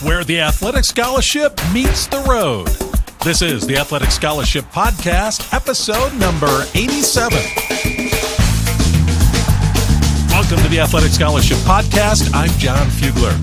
where the athletic scholarship meets the road. This is the Athletic Scholarship Podcast, episode number 87. Welcome to the Athletic Scholarship Podcast. I'm Jon Fugler,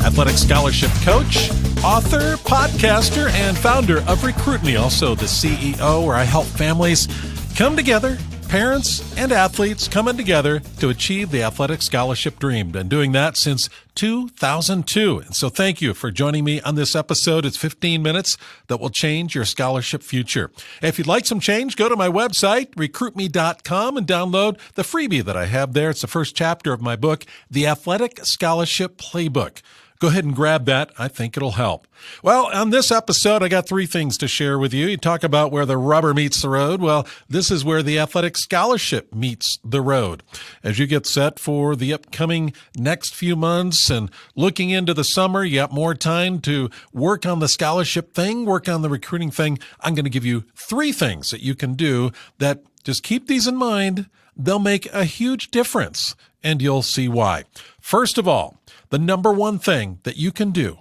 athletic scholarship coach, author, podcaster, and founder of Recruit Me, also the CEO, where I help families come together, parents and athletes coming together to achieve the athletic scholarship dream. Been doing that since 2002. And so thank you for joining me on this episode. It's 15 minutes that will change your scholarship future. If you'd like some change, go to my website, recruitme.com, and download the freebie that I have there. It's the first chapter of my book, The Athletic Scholarship Playbook. Go ahead and grab that. I think it'll help. Well, on this episode, I got three things to share with you. You talk about where the rubber meets the road. Well, this is where the athletic scholarship meets the road. As you get set for the upcoming next few months and looking into the summer, you got more time to work on the scholarship thing, work on the recruiting thing. I'm going to give you three things that you can do that just keep these in mind. They'll make a huge difference, and you'll see why. First of all, the number one thing that you can do,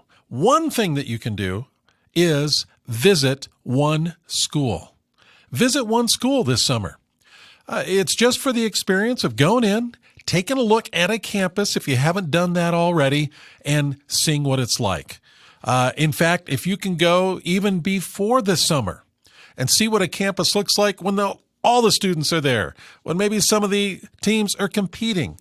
is visit one school. Visit one school this summer. It's just for the experience of going in, taking a look at a campus if you haven't done that already, and seeing what it's like. In fact, if you can go even before the summer and see what a campus looks like when all the students are there, when maybe some of the teams are competing,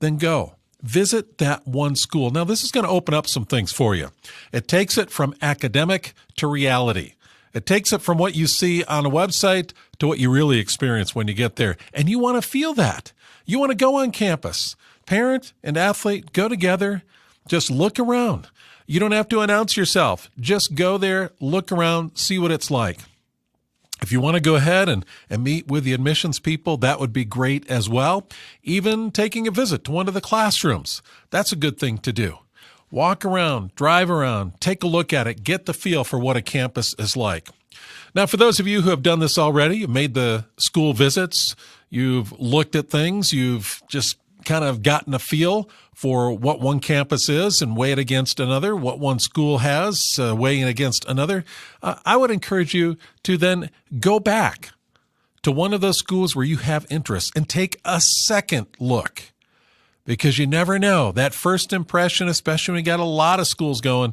then go. Visit that one school. Now, this is going to open up some things for you. It takes it from academic to reality. It takes it from what you see on a website to what you really experience when you get there. And you want to feel that. You want to go on campus. Parent and athlete, go together. Just look around. You don't have to announce yourself. Just go there, look around, see what it's like. If you want to go ahead and meet with the admissions people, that would be great as well. Even taking a visit to one of the classrooms, that's a good thing to do. Walk around, drive around, take a look at it, get the feel for what a campus is like. Now, for those of you who have done this already, you've made the school visits, you've looked at things, you've just kind of gotten a feel for what one campus is and weigh it against another, what one school has, weighing it against another. I would encourage you to then go back to one of those schools where you have interest and take a second look, because you never know. That first impression, especially when you got a lot of schools going,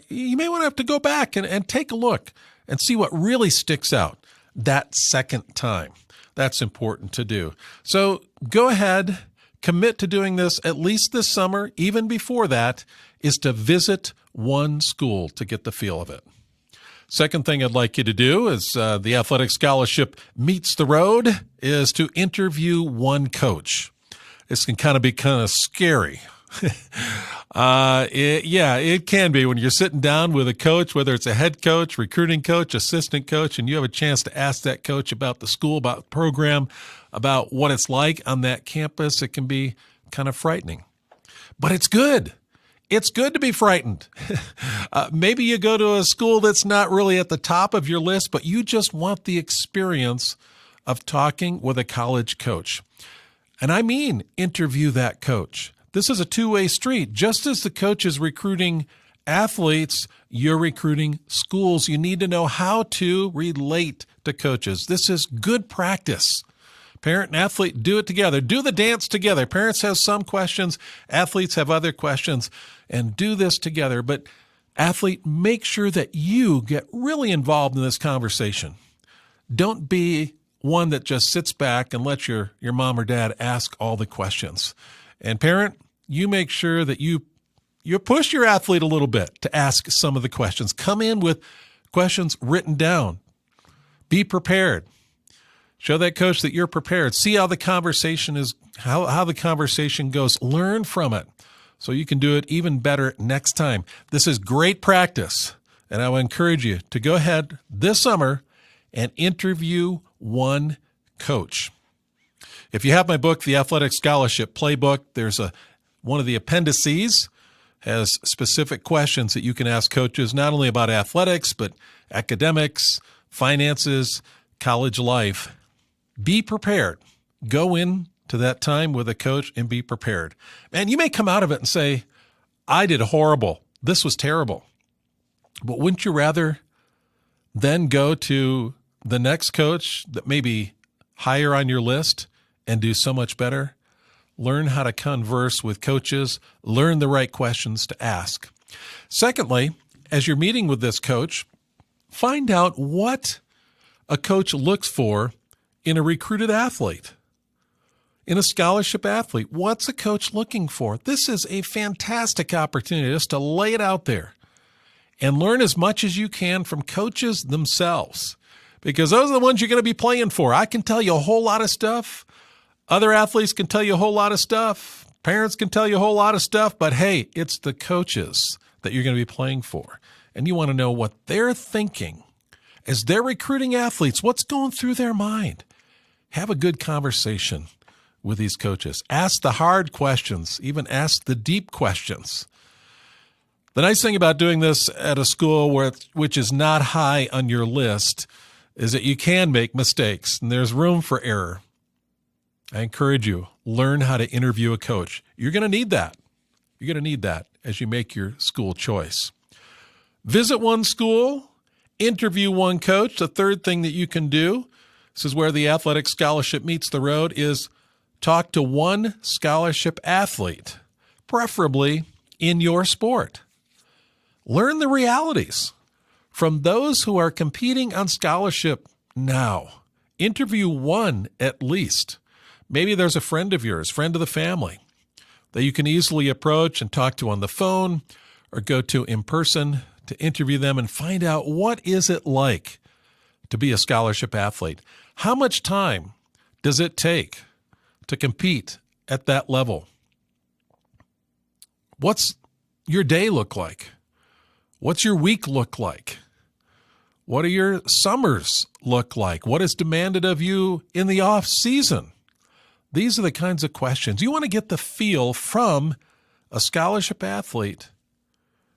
you may want to have to go back and take a look and see what really sticks out that second time. That's important to do. So go ahead. Commit to doing this at least this summer. Even before that, is to visit one school to get the feel of it. Second thing I'd like you to do is the athletic scholarship meets the road is to interview one coach. This can kind of be scary. It can be when you're sitting down with a coach, whether it's a head coach, recruiting coach, assistant coach, and you have a chance to ask that coach about the school, about the program, about what it's like on that campus. It can be kind of frightening, but it's good. It's good to be frightened. Maybe you go to a school that's not really at the top of your list, but you just want the experience of talking with a college coach. And I mean, interview that coach. This is a two-way street. Just as the coach is recruiting athletes, you're recruiting schools. You need to know how to relate to coaches. This is good practice. Parent and athlete, do it together. Do the dance together. Parents have some questions. Athletes have other questions. And do this together. But athlete, make sure that you get really involved in this conversation. Don't be one that just sits back and lets your mom or dad ask all the questions. And parent, you make sure that you push your athlete a little bit to ask some of the questions. Come in with questions written down. Be prepared. Show that coach that you're prepared. See how the conversation is, how the conversation goes. Learn from it so you can do it even better next time. This is great practice, and I would encourage you to go ahead this summer and interview one coach. If you have my book, The Athletic Scholarship Playbook, there's one of the appendices has specific questions that you can ask coaches, not only about athletics, but academics, finances, college life. Be prepared. Go in to that time with a coach and be prepared. And you may come out of it and say, I did horrible this was terrible. But wouldn't you rather then go to the next coach that may be higher on your list and do so much better? Learn how to converse with coaches, learn the right questions to ask. Secondly, as you're meeting with this coach, find out what a coach looks for in a recruited athlete, in a scholarship athlete. What's a coach looking for? This is a fantastic opportunity just to lay it out there and learn as much as you can from coaches themselves, because those are the ones you're going to be playing for. I can tell you a whole lot of stuff. Other athletes can tell you a whole lot of stuff. Parents can tell you a whole lot of stuff. But hey, it's the coaches that you're going to be playing for. And you want to know what they're thinking as they're recruiting athletes. What's going through their mind? Have a good conversation with these coaches. Ask the hard questions, even ask the deep questions. The nice thing about doing this at a school which is not high on your list is that you can make mistakes and there's room for error. I encourage you, learn how to interview a coach. You're going to need that. You're going to need that as you make your school choice. Visit one school, interview one coach. The third thing that you can do, this is where the athletic scholarship meets the road, is talk to one scholarship athlete, preferably in your sport. Learn the realities from those who are competing on scholarship now. Interview one at least. Maybe there's a friend of yours, friend of the family, that you can easily approach and talk to on the phone or go to in person to interview them and find out what is it like to be a scholarship athlete. How much time does it take to compete at that level? What's your day look like? What's your week look like? What do your summers look like? What is demanded of you in the off season? These are the kinds of questions. You want to get the feel from a scholarship athlete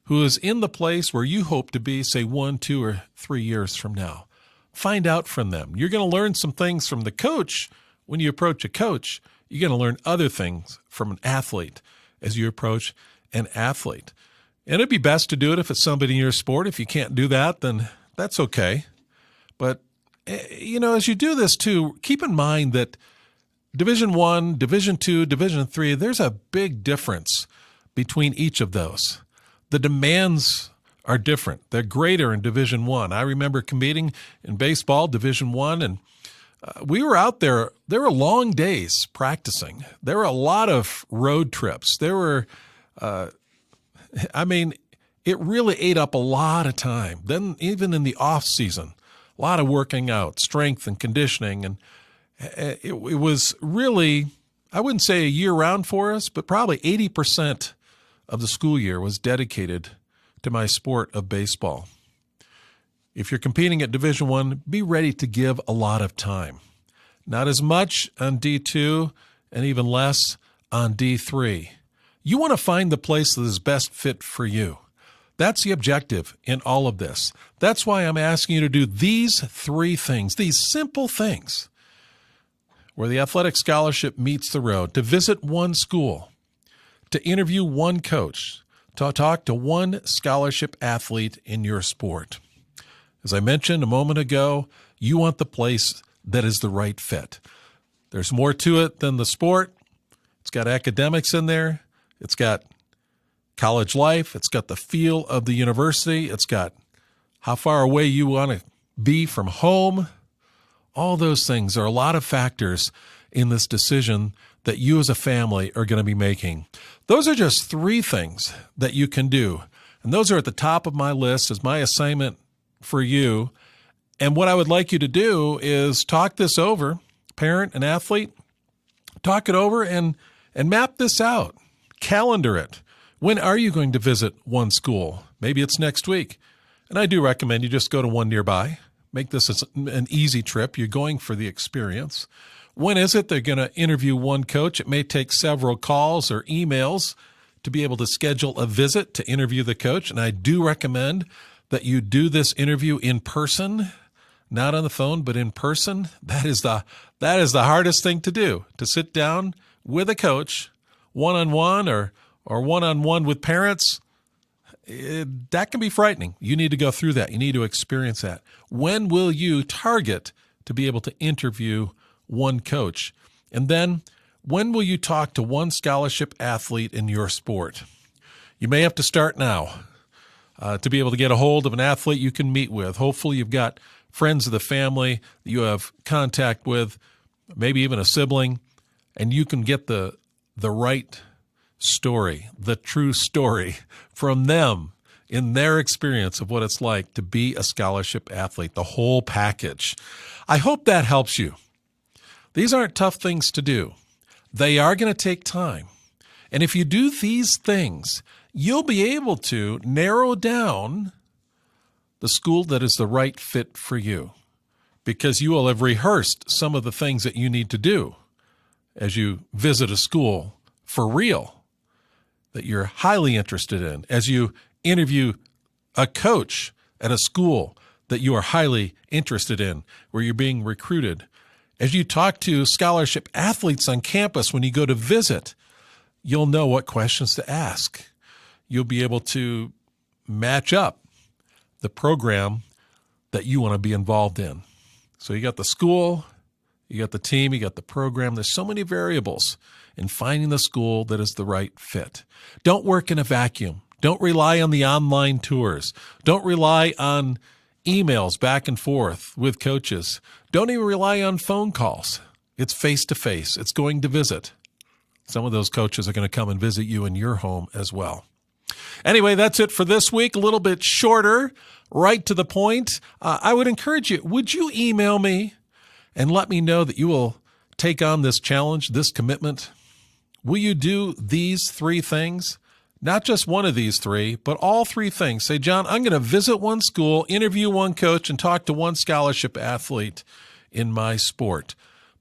who is in the place where you hope to be, say, 1, 2, or 3 years from now. Find out from them. You're going to learn some things from the coach. When you approach a coach, you're going to learn other things from an athlete as you approach an athlete. And it'd be best to do it if it's somebody in your sport. If you can't do that, then that's okay. But, as you do this too, keep in mind that Division I, Division II, Division III, there's a big difference between each of those. The demands are different. They're greater in Division I. I remember competing in baseball, Division I, and we were out there. There were long days practicing. There were a lot of road trips. There were, it really ate up a lot of time. Then even in the off season, a lot of working out, strength and conditioning, and it was really, I wouldn't say a year round for us, but probably 80% of the school year was dedicated to my sport of baseball. If you're competing at Division I, be ready to give a lot of time. Not as much on D2 and even less on D3. You want to find the place that is best fit for you. That's the objective in all of this. That's why I'm asking you to do these 3 things, these simple things, where the athletic scholarship meets the road: to visit one school, to interview one coach, to talk to one scholarship athlete in your sport. As I mentioned a moment ago, you want the place that is the right fit. There's more to it than the sport. It's got academics in there. It's got college life. It's got the feel of the university. It's got how far away you want to be from home. All those things are a lot of factors in this decision that you as a family are going to be making. Those are just 3 things that you can do. And those are at the top of my list as my assignment for you. And what I would like you to do is talk this over, parent and athlete, talk it over and map this out. Calendar it. When are you going to visit one school? Maybe it's next week. And I do recommend you just go to one nearby. Make this an easy trip. You're going for the experience. When is it they're going to interview one coach? It may take several calls or emails to be able to schedule a visit to interview the coach. And I do recommend that you do this interview in person, not on the phone, but in person. That is the hardest thing to do, to sit down with a coach, one-on-one or one-on-one with parents. that can be frightening. You need to go through that. You need to experience that. When will you target to be able to interview one coach? And then when will you talk to one scholarship athlete in your sport? You may have to start now to be able to get a hold of an athlete you can meet with. Hopefully you've got friends of the family that you have contact with, maybe even a sibling, and you can get the right story, the true story from them in their experience of what it's like to be a scholarship athlete, the whole package. I hope that helps you. These aren't tough things to do. They are going to take time. And if you do these things, you'll be able to narrow down the school that is the right fit for you, because you will have rehearsed some of the things that you need to do as you visit a school for real that you're highly interested in, as you interview a coach at a school that you are highly interested in, where you're being recruited, as you talk to scholarship athletes on campus when you go to visit. You'll know what questions to ask. You'll be able to match up the program that you want to be involved in. So you got the school, you got the team, you got the program. There's so many variables in finding the school that is the right fit. Don't work in a vacuum. Don't rely on the online tours. Don't rely on emails back and forth with coaches. Don't even rely on phone calls. It's face-to-face. It's going to visit. Some of those coaches are going to come and visit you in your home as well. Anyway, that's it for this week. A little bit shorter, right to the point. I would encourage you, would you email me and let me know that you will take on this challenge, this commitment? Will you do these 3 things? Not just one of these 3, but all 3 things. Say, John, I'm going to visit one school, interview one coach, and talk to one scholarship athlete in my sport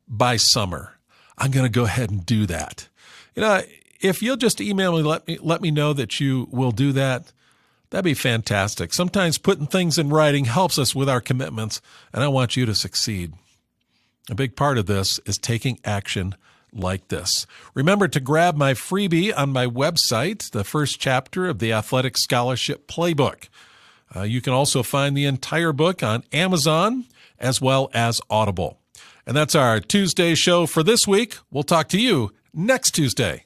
by summer. I'm going to go ahead and do that. If you'll just email me, let me know that you will do that, that'd be fantastic. Sometimes putting things in writing helps us with our commitments, and I want you to succeed. A big part of this is taking action like this. Remember to grab my freebie on my website, the first chapter of the Athletic Scholarship Playbook. You can also find the entire book on Amazon as well as Audible. And that's our Tuesday show for this week. We'll talk to you next Tuesday.